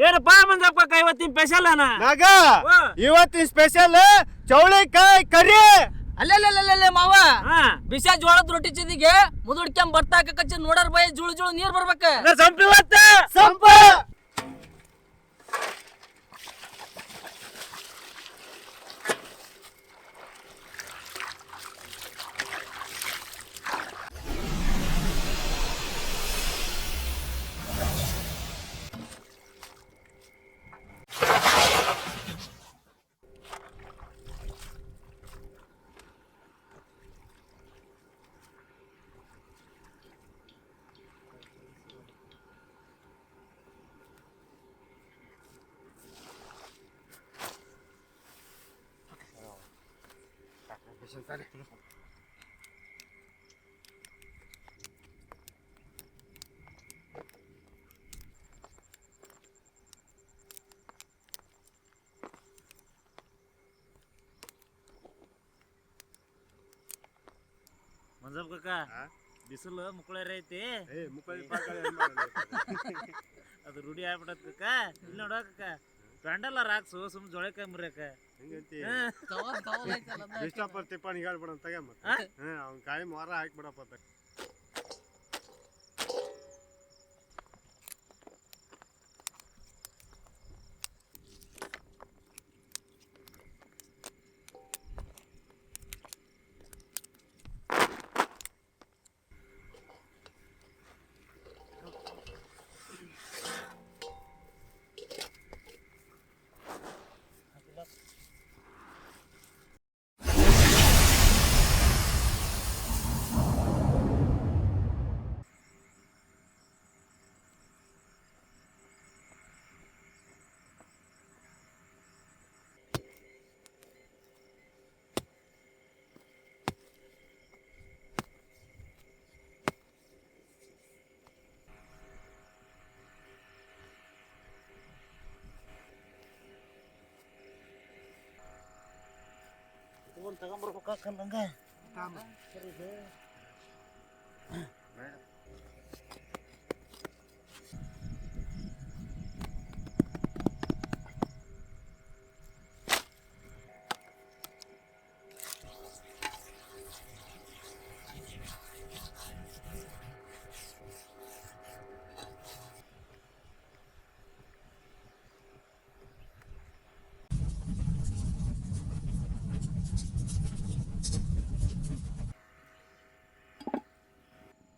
ಏನಪ್ಪಾ ಮಂಜಪ್ಪ ಇವತ್ತಿನ ಸ್ಪೆಷಲ್ ನಾಗ ಇವತ್ತಿನ ಸ್ಪೆಷಲ್ ಚೌಳಿಕಾಯಿ ಕರಿ. ಅಲ್ಲೇ ಮಾವ ಬಿಸ ಜೋಳದ ರೊಟ್ಟಿ ಚಿಂದಿಗೆ ಮುದುಡ್ಕೊಂಡ್ ಬರ್ತಾಕ ಕಚ್ಚಿ ನೋಡರ್ ಬೈ ಜುಳು ಜುಳು ನೀರ್ ಬರ್ಬೇಕ. ಸಂಪ ಮಂಜಪ್ಪ ಕಾಕ ಬಿಸಿಲು ಮುಕ್ಕಳೇರ ಐತಿ. ಅದು ರೂಢಿ ಆಗ್ಬಿಟ್ಟತ್ ಕಾಕ. ಇಲ್ಲಿ ನೋಡ ಕಾಕ ಪೆಂಡಲ್ಲ ರಾಕ್ಸು ಸುಮ್ ಜೋಳಕಾಯಿ ಮುರಿಯಕ ತಿಪ್ಪಾಣಿ ಹೇಳ್ಬಿಡ ತಗಮ್ಮ. ಅವ್ನ ಕಾಯಿ ಮಾರ ಹಾಕ್ಬಿಡಪ್ಪ. ತಗೊಂಡ್ಬರ್ಬೇಕಂದಂಗ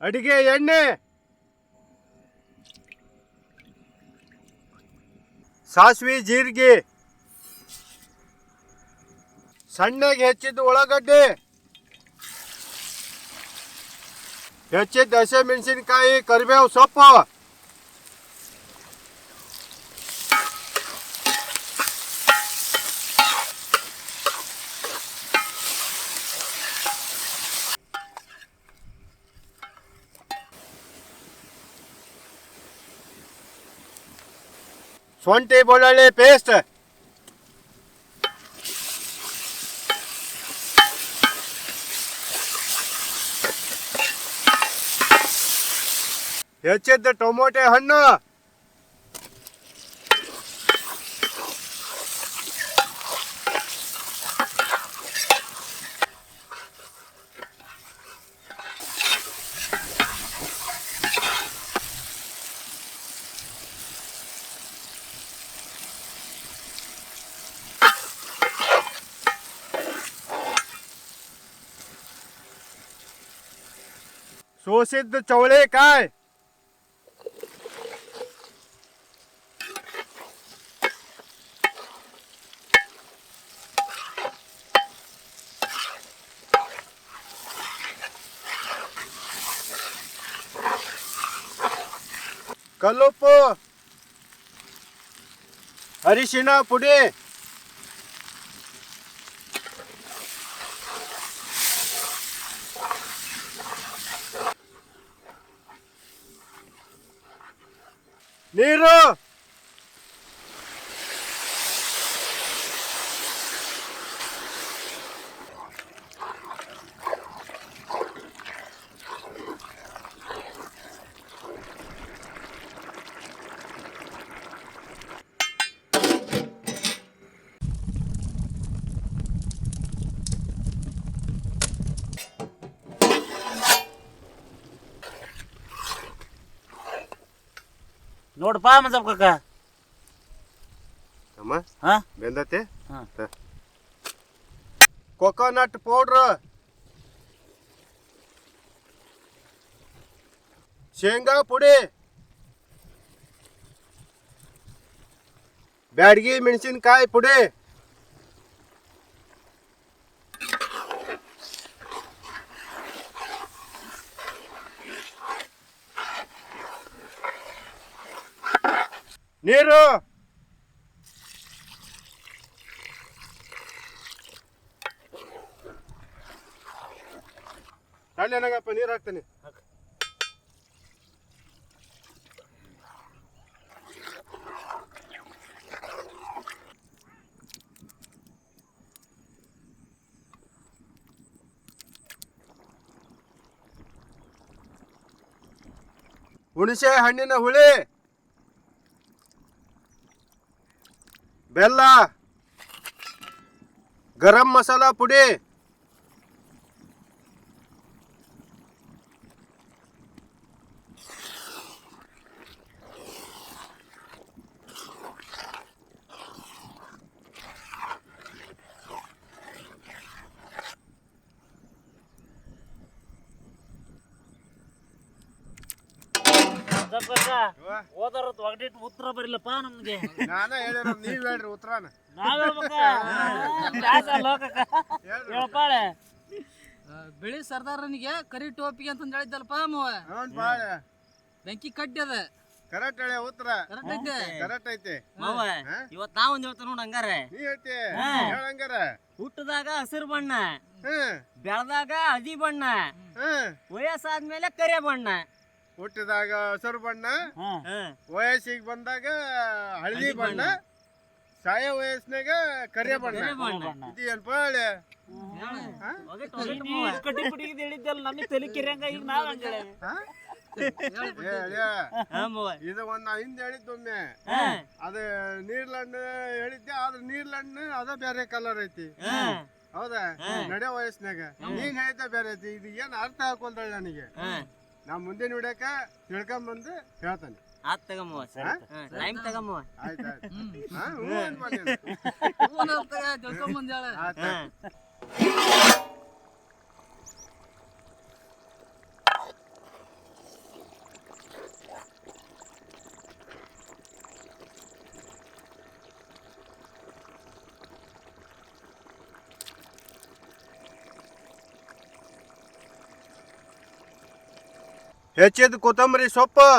ಅಡಿಗೆ ಎಣ್ಣೆ, ಸಾಸಿವೆ, ಜೀರಿಗೆ, ಸಣ್ಣಗೆ ಹೆಚ್ಚಿದ ಉಳ್ಳಾಗಡ್ಡಿ, ಹೆಚ್ಚಿದ ಹಸಿಮೆಣಸಿನಕಾಯಿ, ಕರಿಬೇವು ಸೊಪ್ಪು, ಶುಂಠಿ ಬೆಳ್ಳುಳ್ಳಿ ಪೇಸ್ಟ್, ಹೆಚ್ಚಿದ್ದ ಟೊಮೊಟೊ ಹಣ್ಣು, ಸೋಸಿದ್ದ ಚೌಳಿಕಾಯಿ, ಕಲ್ಲುಪ್ಪು, ಅರಿಶಿಣ ಪುಡಿ, ನೀರು, ನೋಡಪ್ಪ ಮಂಜಪ್ಪ ಕಾಕ ಅಮ್ಮ ಹಾ ಬೆಂದತೆ ಹಾ. ಕೊಕೊನಟ್ ಪೌಡ್ರ್, ಶೇಂಗಾ ಪುಡಿ, ಬ್ಯಾಡಗಿ ಮೆಣಸಿನಕಾಯಿ ಪುಡಿ, ನೀರು, ಅಲ್ಲಿ ನನಗಪ್ಪ ನೀರು ಹಾಕ್ತೇನೆ. ಹುಣಸೆ ಹಣ್ಣಿನ ಹುಳಿ, ಬೆಲ್ಲ, ಗರಂ ಮಸಾಲಾ ಪುಡಿ, ಮಂಜಪ್ಪ ಕಾಕ ಓದಾರ ಒಗಟಿಟ್ಟು ಉತ್ತರ ಬರಿಲ್ಲಪ್ಪ ನಮ್ಗೆ. ನಾನ ಹೇಳಿರೋ ನೀವ್ ಹೇಳ್ರಿ ಉತ್ತರಾನ. ನಾವ್ ಹೇಳ್ಬೇಕ ದಾಸ ಲೋಕಕ್ಕ ಹೇಳ್ಪಾಳೆ. ಬಿಳಿ ಸರ್ದಾರನಿಗೆ ಕರಿ ಟೋಪಿಗೆ ಅಂತ ಹೇಳಿದ್ದಲ್ಪ ಮಾವ. ಹೌನ್ ಬಾಳ ಬೆಂಕಿ ಕಡ್ಡಿ ಅದ. ಕರೆಕ್ಟ್ ಹೇಳಿ ಉತ್ತರ. ಕರೆಕ್ಟ್ ಐತೆ. ಕರೆಕ್ಟ್ ಐತೆ. ಮಾವ ಇವತ್ ನಾವೊಂದ್ ಹೇಳ್ತ ನೋಡ್ ಹಂಗಾರೆ. ನೀ ಹೇಳ್ತಿ ಹೇಳಂಗಾರ. ಹುಟ್ಟದಾಗ ಹಸಿರು ಬಣ್ಣ, ಹ್ಮ್ ಬೆಳೆದಾಗ ಹಳದಿ ಬಣ್ಣ, ಹ್ಮ್ ವಯಸ್ಸಾದ್ಮೇಲೆ ಕರೆ ಬಣ್ಣ. ಹುಟ್ಟಿದಾಗ ಹಸಿರು ಬಣ್ಣ, ಹ್ಮ್. ವಯಸ್ಸಿಗೆ ಬಂದಾಗ ಹಳದಿ ಬಣ್ಣ, ಸಾಯ ವಯಸ್ಸಿನಾಗ ಕರಿಯ ಬಣ್ಣ. ಇದು ಏನ್ ಬಾಳೆ ಒಗಟ್ ಒಗಟ್ ನೀ ಮಾವ. ಕಟ್ಟಿ ಪುಡಿಗೆ ಹೇಳಿದ್ದಲ್ಲ ನಮಗೆ ತಲೆ ಕಿರಿಯಂಗ ಈಗ ನಾವ್ ಹಂಗ ಹಾ ಮಾವ. ಇದು ಒಂದ್ ನಾ ಹಿಂದೆ ಹೇಳಿದ್ದೊಮ್ಮೆ. ಹಾ. ಅದ ನೀರ್ಲಣ್ಣು ಹೇಳಿದ್ದೆ, ಆದ್ರೆ ನೀರ್ಲಣ್ಣು ಅದ ಬೇರೆ ಕಲರ್ ಐತಿ. ಹಾ. ಹೌದಾ ನಡೆ ವಯಸ್ಸಿನಾಗ ನೀನ್ ಹೇಳಿದ್ದೆ ಬೇರೆ ಐತಿ. ಇದು ಏನ್ ಅರ್ಥ ಹಾಕೊಳ್ತಾಳೆ ನನಗೆ. ಹಾ. ನಾ ಮುಂದೆ ನೋಡ್ಯಾಕ ತಿಳ್ಕೊಂಬಂದು ಹೇಳ್ತಾನೆ. ಆತ್ ತಗಮ್ಮವ. ಟೈಮ್ ತಗಮ್ಮವ. ಆಯ್ತಾಯ್ತು. ಹಾ ತಿಳ್ಕೊಂಬಂದ್ ಹೇಳ. ಹಾ. ಹೆಚ್ಚಿದ ಕೊತ್ತಂಬರಿ ಸೊಪ್ಪು,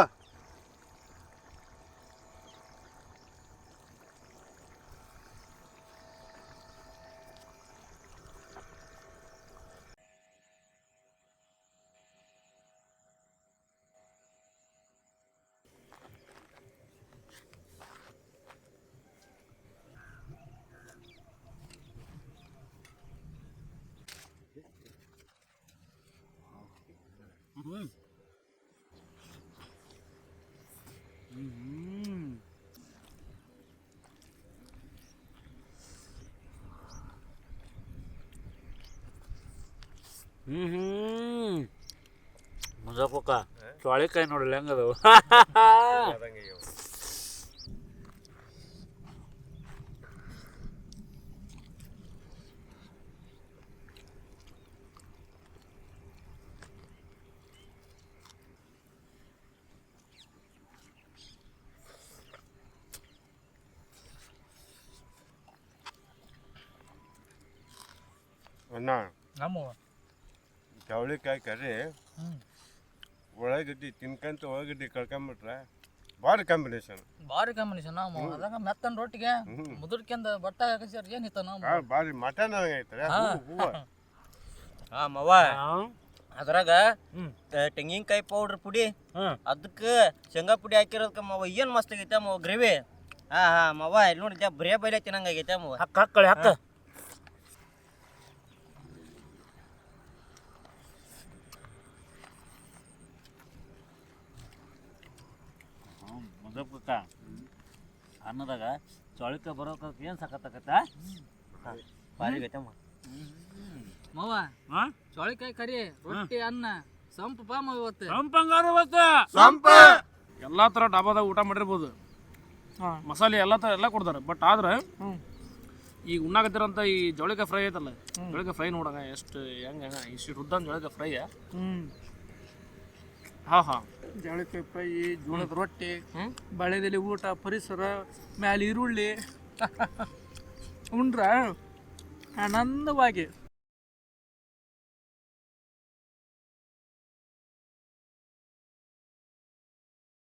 ಮಂಜಪ್ಪ ಕಾಕ ಚೋಳಿಕಾಯಿ ನೋಡಲ್ಲ ಹೆಂಗದವು. ಅಣ್ಣ ಚವಳಿಕಾಯಿ ಕರಿ ಉಳ್ಳಾಗಡ್ಡಿ ತಿನ್ಕಂತ ಉಳ್ಳಾಗಡ್ಡಿ ಕಳ್ಕೊಂಬಿಟ್ರೆ ಭಾರಿ ಕಾಂಬಿನೇಷನ್. ಬಾರಿ ಕಾಂಬಿನೇಷನ್ ಅದಾಗ ಮೆತ್ತನ್ ರೊಟ್ಟಿಗೆ ಮುದುಡ್ಕೊಂಡ್ ಬಟ್ಟ ಹಾಕಿಸ್ಯಾರ ಏನಿತ್ತ ಭಾರಿ ಮಟನ್ ಐತ್ರಿ ಹೂವ. ಹಾ ಮಾವ. ಅದ್ರಾಗ ತೆಂಗಿನಕಾಯಿ ಪೌಡ್ರ್ ಪುಡಿ, ಅದಕ್ಕ ಶೇಂಗಾ ಪುಡಿ ಹಾಕಿರೋದಕ್ಕ ಮಾವ ಏನ್ ಮಸ್ತ್ ಆಗೈತೆ ಮಾವ ಗ್ರೇವಿ. ಹಾ ಹಾ ಮಾವ ಇಲ್ಲಿ ನೋಡಿದ್ಯಾ ಬರೇ ಬೈಲೆ ತಿನ್ನಂಗ ಆಗೈತೆ ಮಾವ. ಹಕ್ಕ ಹಕ್ಕಳಿ ಹಕ್ಕ. ಮಂಜಪ್ಪ ಕಾಕ ಅನ್ನದಾಗ ಚೋಳಿಕಾಯಿ ಬರೋಕ ಏನ್ ಸಖತ್ತಾಗತ್ತ. ಭಾರಿ ಆಗೈತೆ ಮಾವ. ಮಾವ ಚೋಳಿಕಾಯಿ ಕರಿ ರೊಟ್ಟಿ ಅನ್ನ ಸಂಪ ಬಾ ಮಾವ ಇವತ್ತು. ಸಂಪಂಗಾರ ಸಂಪ ಎಲ್ಲ ಥರ ಡಾಬಾದಾಗ ಊಟ ಮಾಡಿರ್ಬೋದು, ಮಸಾಲೆ ಎಲ್ಲ ಥರ ಎಲ್ಲ ಕೊಡ್ತಾರೆ. ಬಟ್ ಆದ್ರೆ ಈಗ ಉಣ್ಣಾಕತ್ತಿರೋಂಥ ಈ ಜೋಳಿಕಾಯಿ ಫ್ರೈ ಐತಲ್ಲ, ಜೋಳಿಕಾಯಿ ಫ್ರೈ ನೋಡಂಗ ಎಷ್ಟು ಹೆಂಗೆ ಇಷ್ಟು ಉದ್ದಂದು ಜೋಳಿಕಾಯಿ ಫ್ರೈ. ಹಾಂ ಜೋಳಕಾಯಿ ಫ್ರೈ, ಜೋಳದ ರೊಟ್ಟಿ, ಬಾಳೆದೆಲೆ ಊಟ, ಪರಿಸರ, ಮ್ಯಾಲೆ ಈರುಳ್ಳಿ ಉಂಡ್ರ ಆನಂದವಾಗಿ